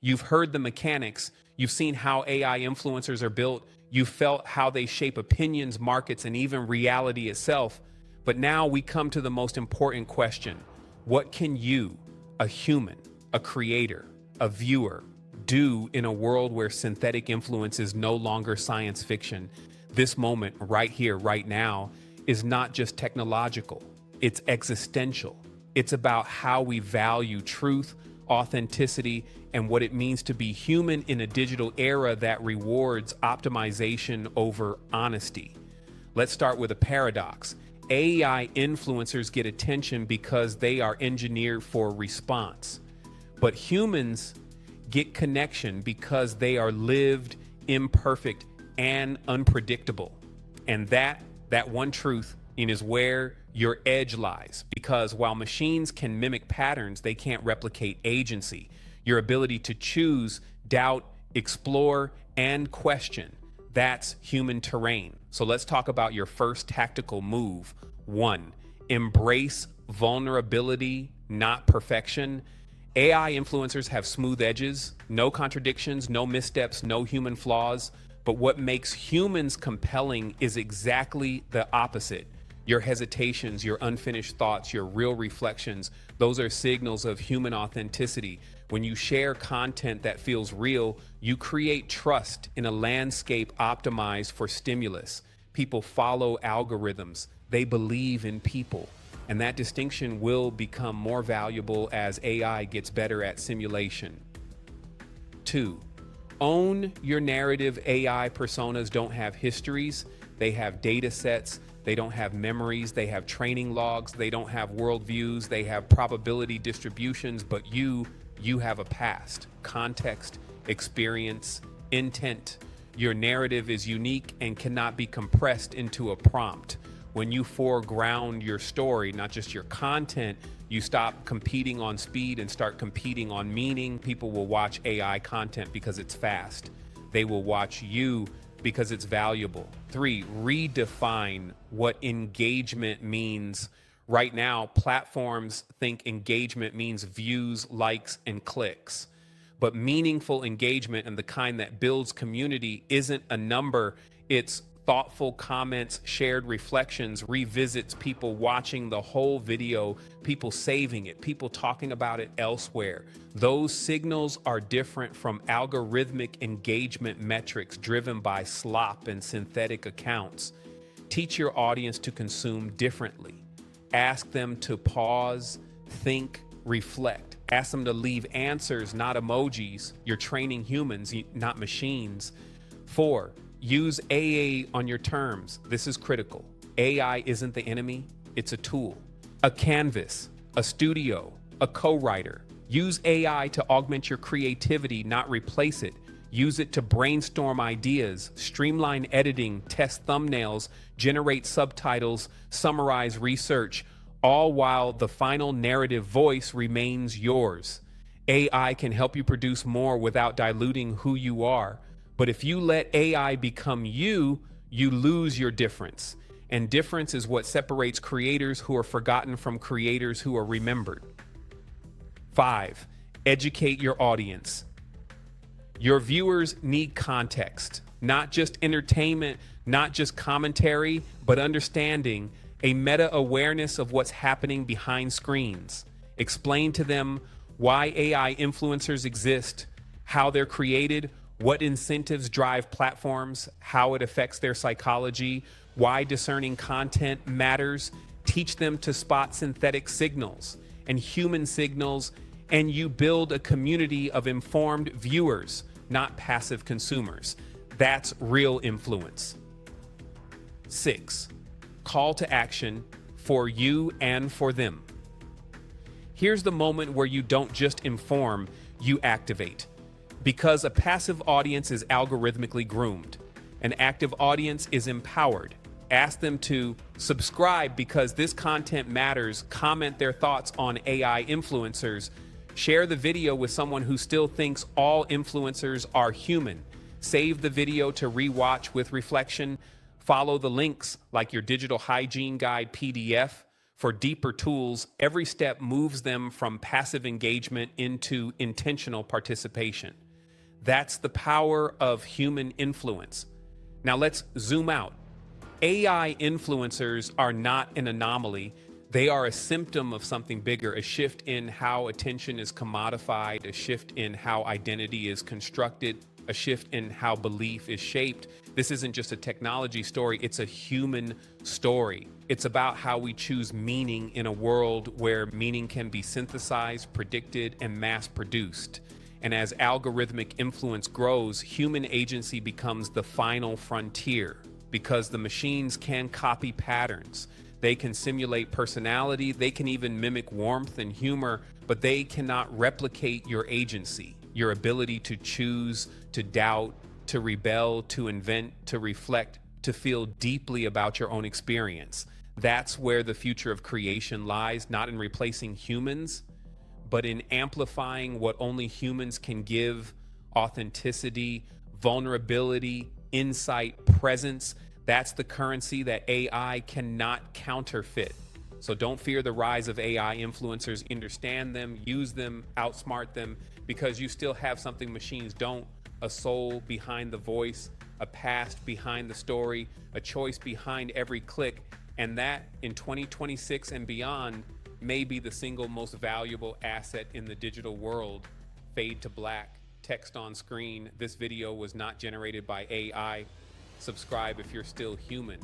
You've heard the mechanics. You've seen how AI influencers are built. You've felt how they shape opinions, markets, and even reality itself. But now we come to the most important question. What can you, a human, a creator, a viewer, do in a world where synthetic influence is no longer science fiction? This moment, right here, right now, is not just technological, it's existential. It's about how we value truth, authenticity, and what it means to be human in a digital era that rewards optimization over honesty. Let's start with a paradox. AI influencers get attention because they are engineered for response, but humans get connection because they are lived, imperfect, and unpredictable. And that one truth is where your edge lies, because while machines can mimic patterns, they can't replicate agency. Your ability to choose, doubt, explore, and question. That's human terrain. So let's talk about your first tactical move. 1. Embrace vulnerability, not perfection. AI influencers have smooth edges, no contradictions, no missteps, no human flaws. But what makes humans compelling is exactly the opposite. Your hesitations, your unfinished thoughts, your real reflections, those are signals of human authenticity. When you share content that feels real, you create trust in a landscape optimized for stimulus. People follow algorithms. They believe in people. And that distinction will become more valuable as AI gets better at simulation. 2. Own your narrative. AI personas don't have histories. They have data sets. They don't have memories. They have training logs. They don't have worldviews. They have probability distributions, but you have a past, context, experience, intent. Your narrative is unique and cannot be compressed into a prompt. When you foreground your story, not just your content, you stop competing on speed and start competing on meaning. People will watch AI content because it's fast. They will watch you because it's valuable. 3, redefine what engagement means. Right now, platforms think engagement means views, likes, and clicks. But meaningful engagement and the kind that builds community isn't a number. It's thoughtful comments, shared reflections, revisits, people watching the whole video, people saving it, people talking about it elsewhere. Those signals are different from algorithmic engagement metrics driven by slop and synthetic accounts. Teach your audience to consume differently. Ask them to pause, think, reflect. Ask them to leave answers, not emojis. You're training humans, not machines. 4, use AA on your terms. This is critical. AI isn't the enemy, it's a tool. A canvas, a studio, a co-writer. Use AI to augment your creativity, not replace it. Use it to brainstorm ideas, streamline editing, test thumbnails, generate subtitles, summarize research, all while the final narrative voice remains yours. AI can help you produce more without diluting who you are. But if you let AI become you, you lose your difference. And difference is what separates creators who are forgotten from creators who are remembered. 5, educate your audience. Your viewers need context, not just entertainment, not just commentary, but understanding, a meta-awareness of what's happening behind screens. Explain to them why AI influencers exist, how they're created, what incentives drive platforms, how it affects their psychology, why discerning content matters. Teach them to spot synthetic signals and human signals, and you build a community of informed viewers, not passive consumers. That's real influence. 6, call to action for you and for them. Here's the moment where you don't just inform, you activate. Because a passive audience is algorithmically groomed. An active audience is empowered. Ask them to subscribe because this content matters. Comment their thoughts on AI influencers. Share the video with someone who still thinks all influencers are human. Save the video to rewatch with reflection. Follow the links like your digital hygiene guide PDF. For deeper tools, every step moves them from passive engagement into intentional participation. That's the power of human influence. Now let's zoom out. AI influencers are not an anomaly. They are a symptom of something bigger, a shift in how attention is commodified, a shift in how identity is constructed, a shift in how belief is shaped. This isn't just a technology story, it's a human story. It's about how we choose meaning in a world where meaning can be synthesized, predicted, and mass produced. And as algorithmic influence grows, human agency becomes the final frontier because the machines can copy patterns. They can simulate personality, they can even mimic warmth and humor, but they cannot replicate your agency, your ability to choose, to doubt, to rebel, to invent, to reflect, to feel deeply about your own experience. That's where the future of creation lies, not in replacing humans, but in amplifying what only humans can give: authenticity, vulnerability, insight, presence. That's the currency that AI cannot counterfeit. So don't fear the rise of AI influencers. Understand them, use them, outsmart them, because you still have something machines don't: a soul behind the voice, a past behind the story, a choice behind every click. And that, in 2026 and beyond, may be the single most valuable asset in the digital world. Fade to black, text on screen. This video was not generated by AI. Subscribe if you're still human.